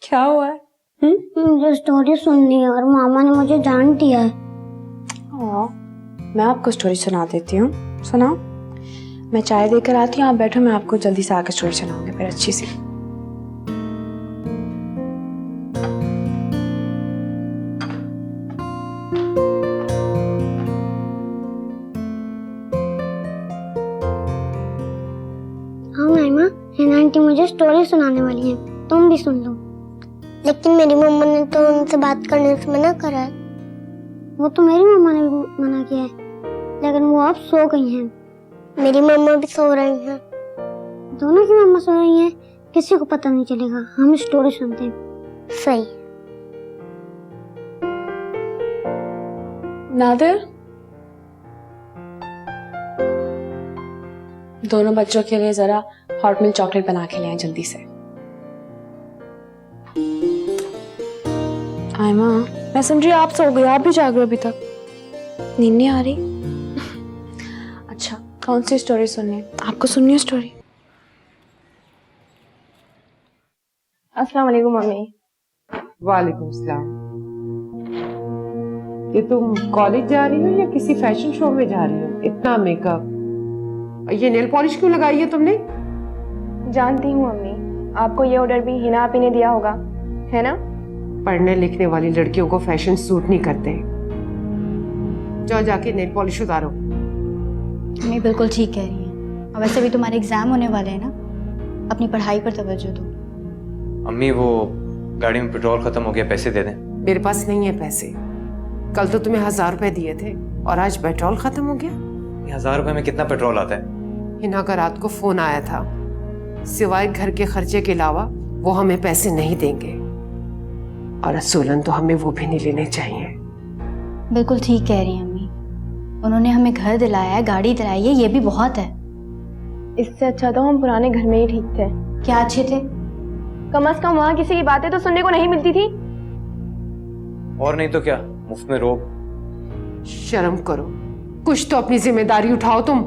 क्या हुआ है? मुझे स्टोरी सुननी है और मामा ने मुझे डांट दिया है। मैं आपको स्टोरी सुना देती हूँ, सुनाओ। मैं चाय देकर आती हूँ, आप बैठो, मैं आपको जल्दी से आकर स्टोरी सुनाऊंगी फिर अच्छी सी। हाँ मामा, हिना आंटी मुझे स्टोरी सुनाने वाली है, तुम भी सुन लो। लेकिन मेरी मम्मा ने तो उनसे बात करने से मना करा है। वो तो मेरी मम्मा ने भी मना किया है, लेकिन वो अब सो गई हैं। मेरी मम्मा भी सो रही हैं। दोनों की मम्मा सो रही हैं, किसी को पता नहीं चलेगा। हम स्टोरी सुनते हैं। सही। नादिर, दोनों बच्चों के लिए जरा हॉट मिल्क चॉकलेट बना के ले आए जल्दी से। आयमा, मैं समझ रही आप सो गए, आप भी जाग रहे हो अभी तक, नींद नहीं आ रही? अच्छा, कौन सी स्टोरी सुननी है आपको? सुननी है स्टोरी? अस्सलाम वालेकुम मम्मी। वालेकुम सलाम। ये तुम कॉलेज जा रही हो या किसी फैशन शो में जा रही हो? इतना मेकअप, ये नेल पॉलिश क्यों लगाई है तुमने? जानती हूँ मम्मी, आपको ये ऑर्डर भी हिना आपी ने दिया होगा, है ना? पढ़ने लिखने वाली लड़कियों को फैशन सूट नहीं करते। जाओ जाके नेल पॉलिश उतारो। मम्मी बिल्कुल ठीक कह रही हैं। और वैसे भी तुम्हारे एग्जाम होने वाले हैं ना, अपनी पढ़ाई पर तवज्जो दो। अम्मी, वो गाड़ी में पेट्रोल खत्म हो गया, पैसे दे दें। मेरे पास नहीं है पैसे। कल तो तुम्हें 1000 रुपए दिए थे और आज पेट्रोल खत्म हो गया। 1000 रुपए में कितना पेट्रोल आता है? हिना का रात को फोन आया था, सिवाय घर के खर्चे के अलावा वो हमें पैसे नहीं देंगे, और असूलन तो हमें वो भी नहीं लेने चाहिए। बिल्कुल ठीक कह रही हैं अम्मी। उन्होंने हमें घर दिलाया है, गाड़ी दिलाई है, ये भी बहुत है। इससे अच्छा तो हम पुराने घर में ही ठीक थे। क्या अच्छे थे? कम से कम वहाँ किसी की बातें तो सुनने को नहीं मिलती थी। और नहीं तो क्या, मुफ्त में रोब। शर्म करो, कुछ तो अपनी जिम्मेदारी उठाओ तुम।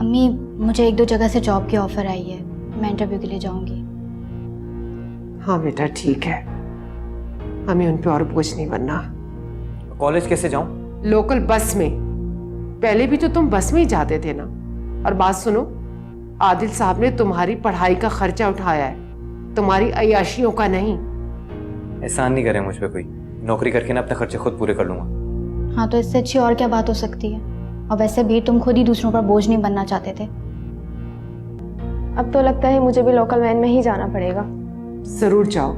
अम्मी, मुझे 1-2 जगह से जॉब की ऑफर आई है, मैं इंटरव्यू के लिए जाऊंगी। हाँ बेटा ठीक है, हमें उन पे और बोझ नहीं बनना। कॉलेज कैसे जाऊं? लोकल बस में। पहले भी तो तुम बस में ही जाते थे ना। और बात सुनो, आदिल साहब ने तुम्हारी पढ़ाई का खर्चा उठाया है, तुम्हारी अय्याशियों का नहीं। एहसान नहीं करे मुझ पे कोई, नौकरी करके ना अपने खर्चे खुद पूरे कर लूंगा। हाँ, तो इससे अच्छी और क्या बात हो सकती है। और वैसे भी तुम खुद ही दूसरों पर बोझ नहीं बनना चाहते थे। अब तो लगता है मुझे भी लोकल वैन में ही जाना पड़ेगा। जरूर जाओ,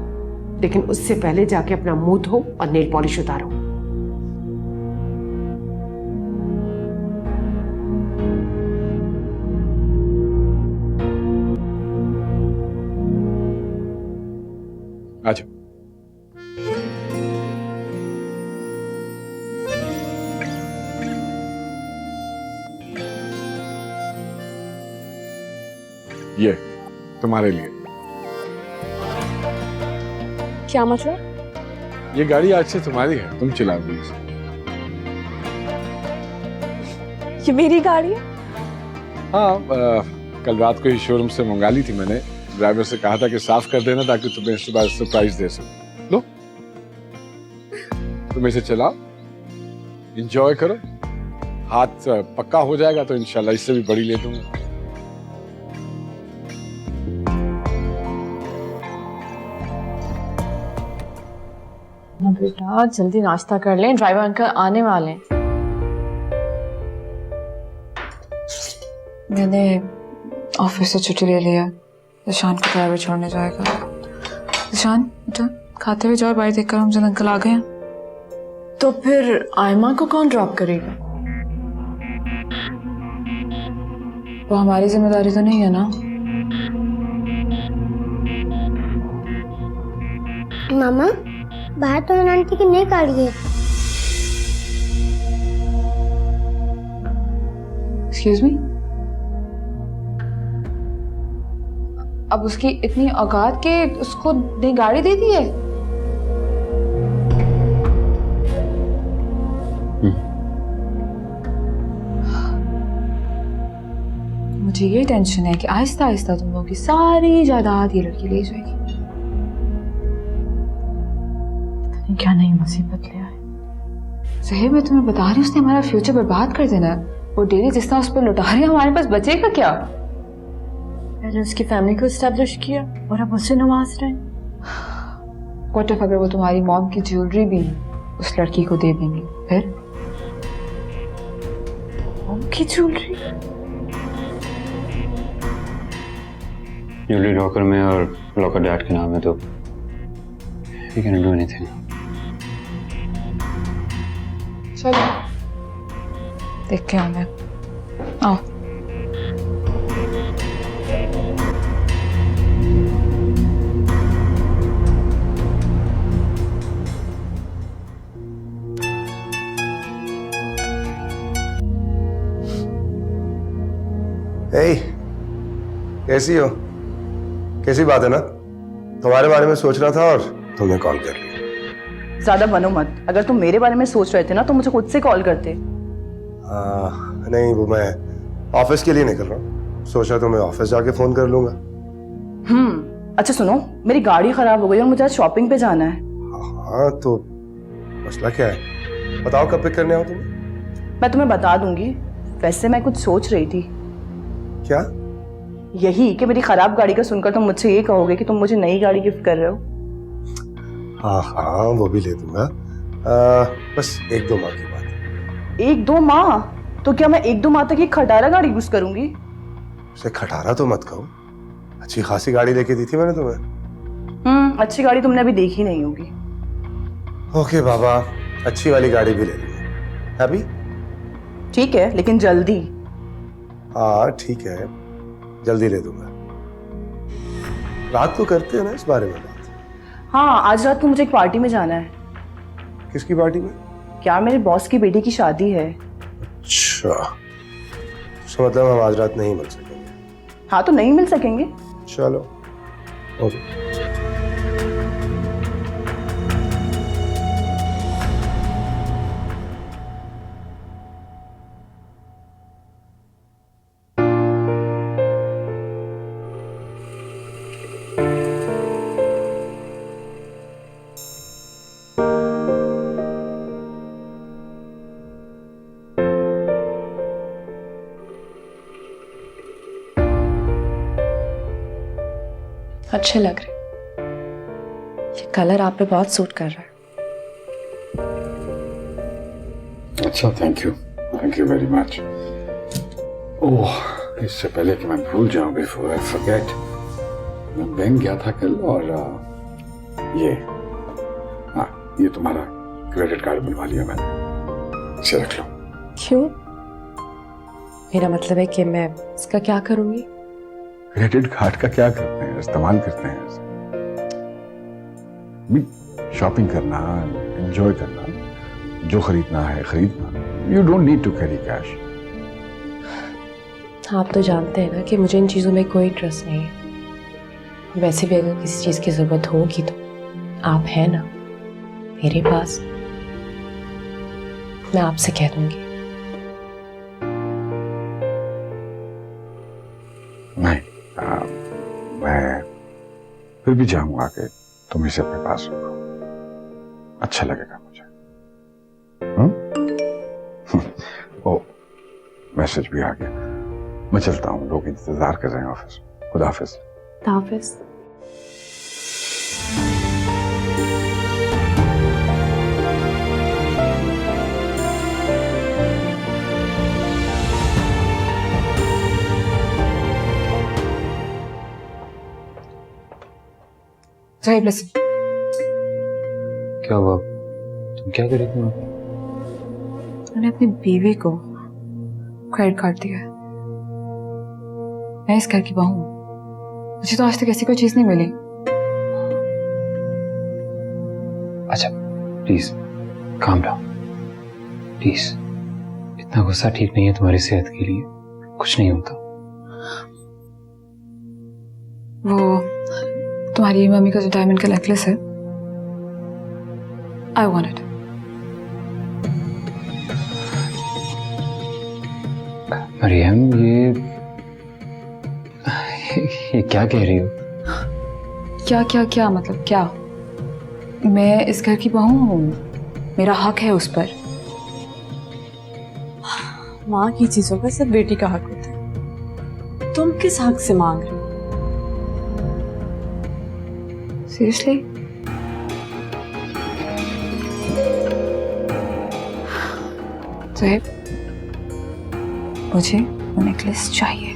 लेकिन उससे पहले जाके अपना मुंह धो और नेल पॉलिश उतारो। अच्छा, ये तुम्हारे लिए। क्या मतलब? ये गाड़ी आज से तुम्हारी है, तुम चलाओगी इसे। ये मेरी गाड़ी है? हाँ, कल रात को ही शोरूम से मंगा ली थी मैंने। ड्राइवर से कहा था कि साफ कर देना ताकि तुम्हें सुबह सरप्राइज दे सकूं। लो, तुम इसे चलाओ, एंजॉय करो। हाथ पक्का हो जाएगा तो इंशाल्लाह इससे भी बड़ी ले दूंगा। बेटा जल्दी नाश्ता कर लें, ड्राइवर अंकल आने वाले हैं। मैंने ऑफिस से छुट्टी ले लिया, ईशान को ड्राइवर छोड़ने जाएगा। ईशान बेटा खाते हुए जाओ, बाहर देखकर हम जन अंकल आ गए हैं। तो फिर आयमा को कौन ड्रॉप करेगा? वो हमारी जिम्मेदारी तो नहीं है ना? मामा, बाहर तो हिना आंटी की नई गाड़ी है। एक्सक्यूज मी, अब उसकी इतनी औकात के उसको नई गाड़ी दे दी है? मुझे ये टेंशन है कि आहिस्ता आहिस्ता तुम लोगों की सारी जायदाद ये लड़की ले जाएगी। पता नहीं क्या नई मुसीबत ले आए। सही मैं तुम्हें बता रही हूँ, उसने हमारा फ्यूचर बर्बाद कर देना है। वो डेली जिस तरह उस पर लुटा रही है, हमारे पास बचेगा क्या? पहले उसकी फैमिली को एस्टेब्लिश किया और अब उससे नवाज रहे हैं। व्हाट इफ अगर वो तुम्हारी मॉम की ज्वेलरी भी उस लड़की को दे देंगे, फिर? मॉम की ज्वेलरी? ज्वेलरी लॉकर में और लॉकर डैड के नाम है, तो वी कैन डू एनीथिंग। चलो देख के आऊँ मैं। आओ। hey, कैसी हो? कैसी बात है ना, तुम्हारे बारे में सोच रहा था और तुमने कॉल कर लिया। ज्यादा बनो मत, अगर तुम मेरे बारे में सोच रहे थे ना तो मुझे खुद से कॉल करते। नहीं, वो मैं ऑफिस के लिए निकल रहा हूँ, सोचा तो मैं ऑफिस जाके फोन कर लूंगा। अच्छा सुनो, मेरी गाड़ी खराब हो गई और मुझे आज शॉपिंग पे जाना है। हाँ तो मसला क्या है, बताओ कब पिक करने आओ तुम्हें? मैं तुम्हें बता दूंगी। वैसे मैं कुछ सोच रही थी। क्या? यही कि मेरी खराब गाड़ी का सुनकर तुम मुझसे ये कहोगे कि तुम मुझे नई गाड़ी गिफ्ट कर रहे हो। हाँ हाँ, वो भी ले दूंगा, बस 1-2 माह की बात है। 1-2 माह? तो क्या मैं 1-2 माह तक ये खटारा गाड़ी यूज करूंगी? उसे खटारा तो मत कहो, अच्छी खासी गाड़ी लेके दी थी मैंने तुम्हें। अच्छी गाड़ी तुमने अभी देखी नहीं होगी। ओके बाबा, अच्छी वाली गाड़ी भी ले लूंगा। अभी ठीक है, लेकिन जल्दी। हाँ ठीक है, जल्दी ले दूंगा। रात को करते हैं ना इस बारे में बात। हाँ, आज रात को मुझे एक पार्टी में जाना है। किसकी पार्टी में? क्या, मेरे बॉस की बेटी की शादी है। अच्छा, तो मतलब हम आज रात नहीं मिल सकेंगे? हाँ, तो नहीं मिल सकेंगे। चलो ओके। अच्छे लग रहे, ये कलर आप पे बहुत सूट कर रहा है। अच्छा, थैंक यू वेरी मच। ओह, इससे पहले कि मैं भूल जाऊं, बिफोर आई फॉरगेट, मैं बैंक गया था कल और ये तुम्हारा क्रेडिट कार्ड बनवा लिया मैंने, इसे रख लो। क्यों? मेरा मतलब है कि मैं इसका क्या करूंगी? क्रेडिट कार्ड का क्या करते हैं, इस्तेमाल करते हैं इसे। शॉपिंग करना, एंजॉय करना, जो खरीदना है खरीदना। You don't need to carry cash. आप तो जानते हैं ना कि मुझे इन चीज़ों में कोई इंटरेस्ट नहीं है। वैसे भी अगर किसी चीज़ की ज़रूरत होगी तो आप हैं ना मेरे पास, मैं आपसे कह दूंगी। नहीं, मैं फिर भी चाहूंगा कि तुम इसे अपने पास रखो, अच्छा लगेगा मुझे। ओ, मैसेज भी आ गया, मैं चलता हूँ, लोग इंतजार कर रहे हैं ऑफिस। खुदा हाफिज। हाफिज। क्या हुआ? तुम क्या कर रही थी? मैंने अपनी बीवी को क्रेडिट कार्ड दिया है। मैं इस घर की बहू हूँ, मुझे तो आज तक ऐसी कोई चीज नहीं मिली। अच्छा प्लीज काम डाउन, प्लीज। इतना गुस्सा ठीक नहीं है तुम्हारी सेहत के लिए, कुछ नहीं होता। वो तुम्हारी मम्मी का जो डायमंड का नेकलेस है, आई वांट इट। मरियम, ये ये क्या कह रही हो? क्या क्या क्या मतलब क्या? मैं इस घर की बहू हूँ, मेरा हक है उस पर। माँ की चीजों का सिर्फ बेटी का हक होता है। तुम किस हक से मांग रहे हो? सीरियसली? साहिब, मुझे वो नेकलेस चाहिए।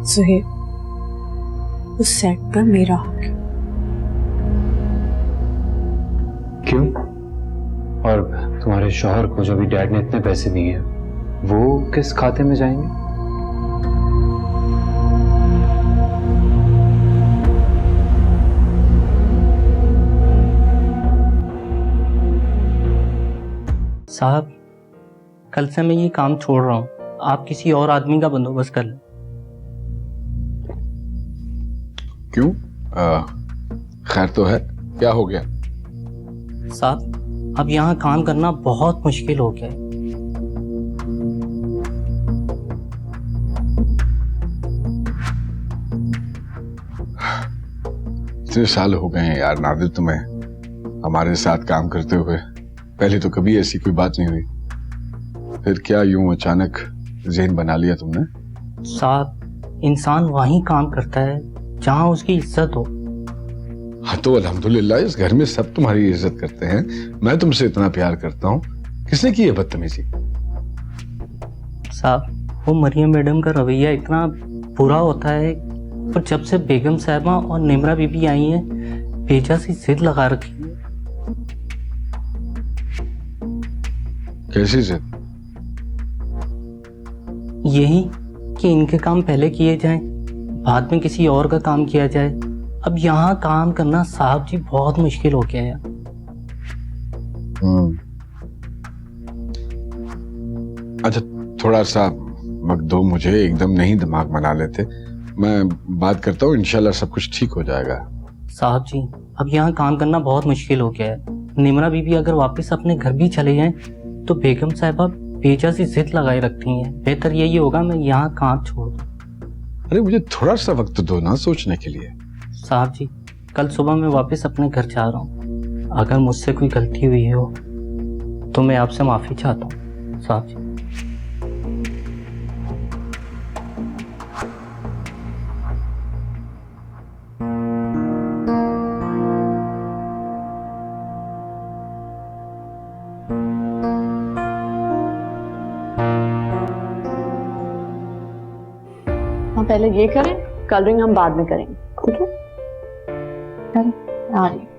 सुहेब, उस सेट पर मेरा हक है। क्यों? और तुम्हारे शौहर को जो भी डैड ने इतने पैसे दिए हैं, वो किस खाते में जाएंगे? साहब, कल से मैं ये काम छोड़ रहा हूँ। आप किसी और आदमी का बंदोबस्त कर लें। क्यों? खैर तो है, क्या हो गया? साहब, अब यहाँ काम करना बहुत मुश्किल हो गया है। इतने साल हो गए हैं यार नादिर तुम्हें हमारे साथ काम करते हुए, पहले तो कभी ऐसी कोई बात नहीं हुई, फिर क्या यूं अचानक ज़हन बना लिया तुमने? साहब, इंसान वहीं काम करता है जहाँ उसकी इज्जत हो। हाँ तो अल्हम्दुलिल्लाह इस घर में सब तुम्हारी इज्जत करते हैं, मैं तुमसे इतना प्यार करता हूँ, किसने की है बदतमीजी? साहब, वो मरियम मैडम का रवैया इतना बुरा होता है, और जब से बेगम साहबा और निमरा बीबी आई हैं, बेजा सी जिद लगा रखी है। कैसी जिद? यही कि इनके काम पहले किए जाएं, बाद में किसी और का काम किया जाए। अब यहाँ काम करना साहब जी बहुत मुश्किल हो गया है। अच्छा थोड़ा सा वक्त दो मुझे, एकदम नहीं दिमाग बना लेते, मैं बात करता हूँ, इंशाल्लाह सब कुछ ठीक हो जाएगा। साहब जी, अब यहाँ काम करना बहुत मुश्किल हो गया है। निमरा बीबी अगर वापस अपने घर भी चले जाएं तो बेगम साहिबा बेजा सी जिद लगाए रखती हैं। बेहतर यही होगा मैं यहाँ काम छोड़ दूँ। अरे मुझे थोड़ा सा वक्त दो ना सोचने के लिए। साहब जी, कल सुबह मैं वापस अपने घर जा रहा हूँ। अगर मुझसे कोई गलती हुई हो तो मैं आपसे माफ़ी चाहता हूँ साहब जी। हम पहले ये करें, कलरिंग हम बाद में करेंगे, ठीक है? करें, आ रही।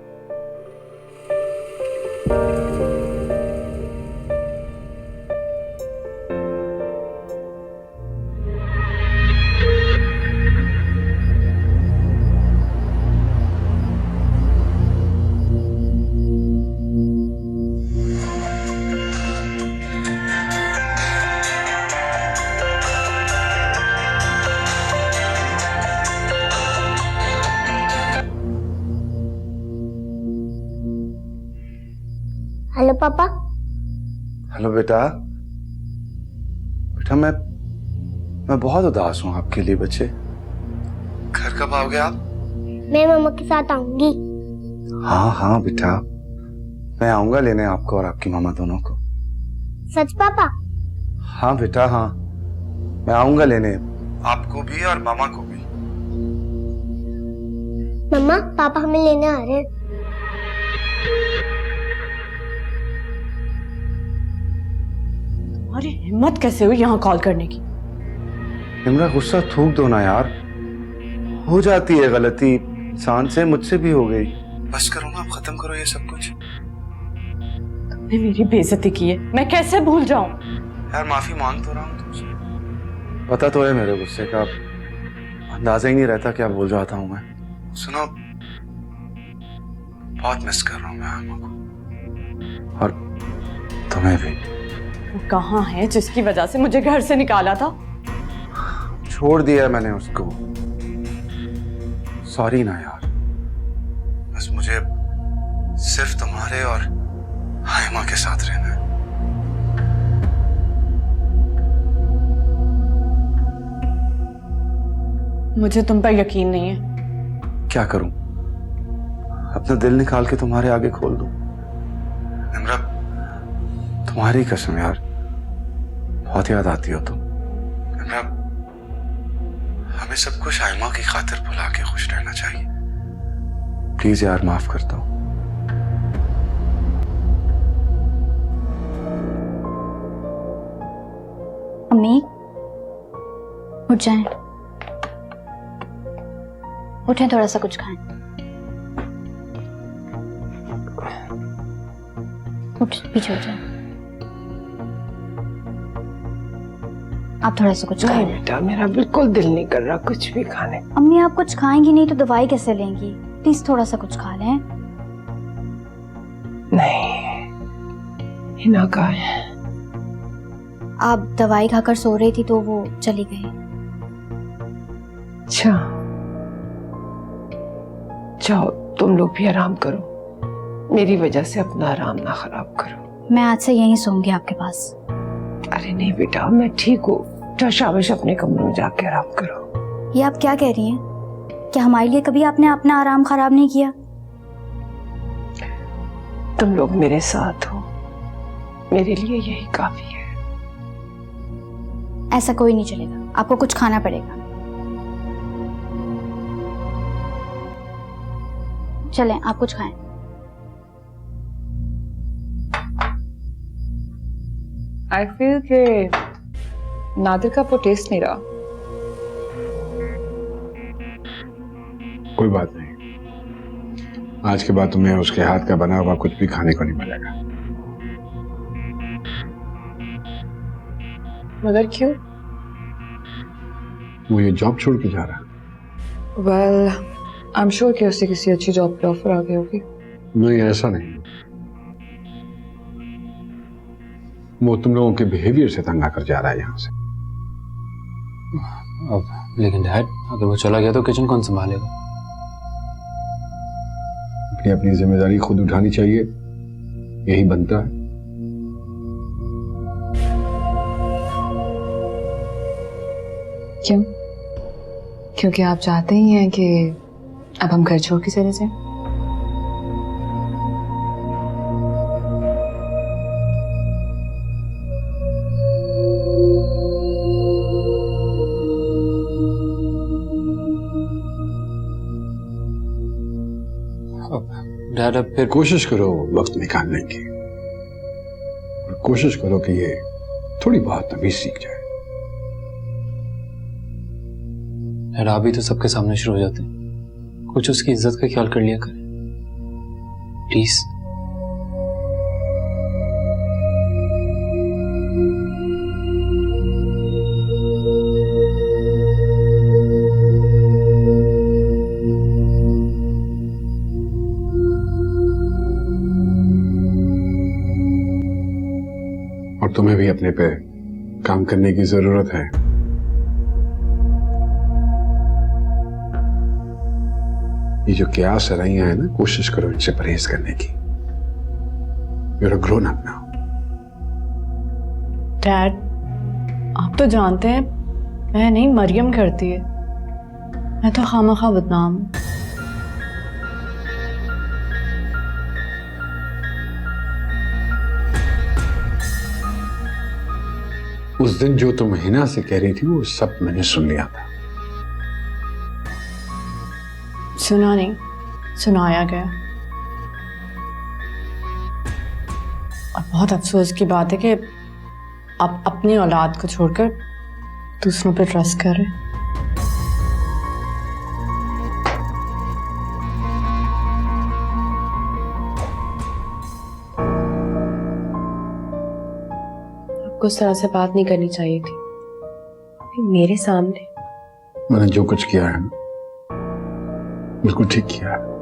हेलो पापा। हेलो बेटा। बेटा मैं बहुत उदास हूँ आपके लिए बच्चे। घर कब आओगे आप? मैं मामा के साथ आऊंगी। हाँ हाँ बेटा, मैं आऊंगा लेने आपको और आपकी मामा दोनों को। सच पापा? हाँ बेटा हाँ, मैं आऊंगा लेने आपको भी और मामा को भी। मम्मा पापा हमें लेने आ रहे हैं। अरे हिम्मत कैसे हुई यहाँ कॉल करने की? निमरा गुस्सा थूक दो ना यार, हो जाती है गलती इंसान से, मुझसे भी हो गई। बस करो ना, आप खत्म करो ये सब कुछ। तुमने मेरी बेइज्जती की है, मैं कैसे भूल जाऊं? यार माफी मांग तो रहा हूँ तुमसे, पता तो है मेरे गुस्से का, अंदाजा ही नहीं रहता क्या बोल जाता हूँ मैं। सुनो, बहुत मिस कर रहा हूँ मैं आमा को, और तुम्हें भी। वो कहाँ है जिसकी वजह से मुझे घर से निकाला था? छोड़ दिया मैंने उसको। सॉरी ना यार, बस मुझे सिर्फ तुम्हारा तुम्हारे और हाइमा के साथ रहना है। मुझे तुम पर यकीन नहीं है। क्या करूं? अपना दिल निकाल के तुम्हारे आगे खोल दूं? निम्रा, तुम्हारी कसम यार, बहुत याद आती हो तुम। निम्रा, हमें सब कुछ हाइमा की खातिर भुला के खुश रहना चाहिए। प्लीज यार, माफ करता हूं। अम्मी उठ जाएं, उठें, थोड़ा सा कुछ खाएं। उठ, पीछे उठ जाएं। आप थोड़ा सा कुछ खाएं। नहीं बेटा, मेरा बिल्कुल दिल नहीं कर रहा कुछ भी खाने का। अम्मी आप कुछ खाएंगी नहीं तो दवाई कैसे लेंगी? प्लीज थोड़ा सा कुछ खा लें। नहीं, हिना कहाँ है? आप दवाई खाकर सो रही थी तो वो चली गई। अच्छा, जाओ तुम लोग भी आराम करो, मेरी वजह से अपना आराम ना खराब करो। मैं आज से यहीं सोऊंगी आपके पास। अरे नहीं बेटा, मैं ठीक हूँ। तो शाबाश, अपने कमरे में जाके आराम करो। ये आप क्या कह रही हैं? क्या हमारे लिए कभी आपने अपना आराम खराब नहीं किया? तुम लोग मेरे साथ हो, मेरे लिए यही काफी है। ऐसा कोई नहीं चलेगा, आपको कुछ खाना पड़ेगा। चलें, आप कुछ खाएं। आई फील कि नादिर का वो टेस्ट नहीं रहा। कोई बात नहीं, आज के बाद तुम्हें उसके हाथ का बना हुआ कुछ भी खाने को नहीं मिलेगा। मगर क्यों? वो ये जॉब छोड़ के जा रहा। वेल, आई एम श्योर कि उसे किसी अच्छी जॉब पे ऑफर आ गई होगी। नहीं, ऐसा नहीं। वो तुम लोगों के बिहेवियर से तंग आकर जा रहा है यहाँ से। अब लेकिन डैड, अगर वो चला गया तो किचन कौन संभालेगा? अपनी अपनी जिम्मेदारी खुद उठानी चाहिए, यही बनता है। क्यों? क्योंकि आप चाहते ही हैं कि अब हम घर छोड़ के चले जाएं। डैड, अब फिर कोशिश करो वक्त निकालने की, और कोशिश करो कि ये थोड़ी बहुत तमीज सीख जाए। डैड, आप भी तो सबके सामने शुरू हो जाते हैं। कुछ उसकी इज्जत का ख्याल कर लिया करें प्लीज। और तुम्हें भी अपने पे काम करने की जरूरत है। ये जो क्यास रहियां है ना, कोशिश करो इनसे परहेज करने की। You're a grown up now. Dad, आप तो जानते हैं मैं नहीं, मरियम करती है। मैं तो खामखा बदनाम हूं। उस दिन जो तुम हिना से कह रही थी वो सब मैंने सुन लिया था। सुना नहीं, सुनाया गया। और बहुत अफसोस की बात है कि आप अपनी औलाद को छोड़कर दूसरों पे ट्रस्ट कर रहे हैं। आपको उस तरह से बात नहीं करनी चाहिए थी मेरे सामने। मैंने जो कुछ किया है बिल्कुल ठीक किया है।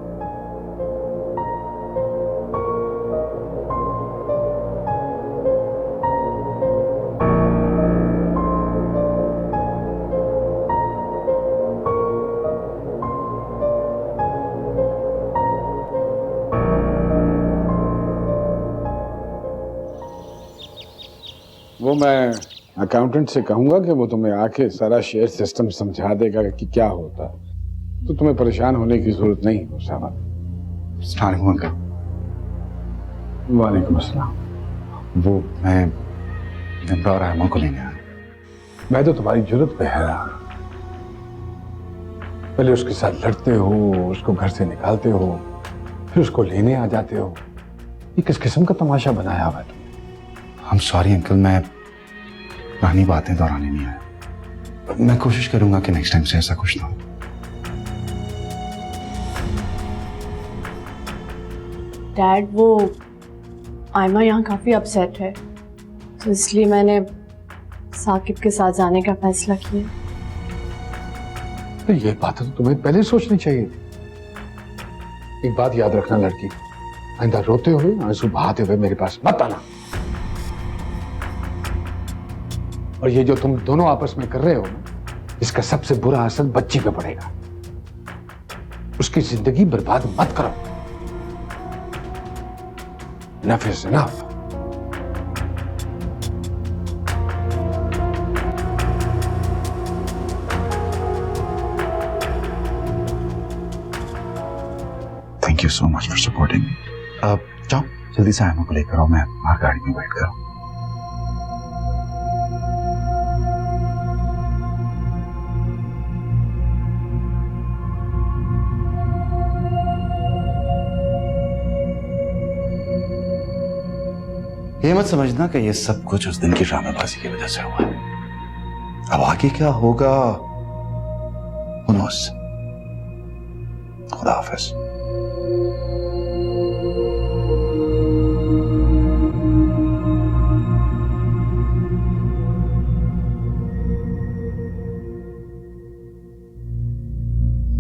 वो मैं अकाउंटेंट से कहूंगा कि वो तुम्हें आके सारा शेयर सिस्टम समझा देगा कि क्या होता है, तो तुम्हें परेशान होने की जरूरत नहीं है उसामा। अस्सलाम वालेकुम अंकल। वालेकुम अस्सलाम। वो मैं निम्रा और आयमा को लेने आया। मैं तो तुम्हारी जरूरत पे हैरान। पहले उसके साथ लड़ते हो, उसको घर से निकालते हो, फिर उसको लेने आ जाते हो। ये किस किस्म का तमाशा बनाया हुआ है तुमने? हम सॉरी अंकल, मैं पुरानी बातें दोहराने नहीं आया। मैं कोशिश करूंगा कि नेक्स्ट टाइम से ऐसा कुछ ना हो। डैड, वो आयमा यहाँ काफ़ी अपसेट है, तो इसलिए मैंने साकिब के साथ जाने का फैसला किया। तो ये बात तो तुम्हें पहले सोचनी चाहिए थी। एक बात याद रखना लड़की, आइंदा रोते हुए, आंसू बहाते हुए मेरे पास मत आना। और ये जो तुम दोनों आपस में कर रहे हो, इसका सबसे बुरा असर बच्ची पे पड़ेगा। उसकी जिंदगी बर्बाद मत करो। Enough is enough. Thank you so much for supporting me. जाओ जल्दी से आयमा को लेकर आओ, मैं बाहर गाड़ी में वेट कर रहा हूं। ये मत समझना कि ये सब कुछ उस दिन की ड्रामेबाजी की वजह से हुआ है। अब आगे क्या होगा, खुदा हाफिज।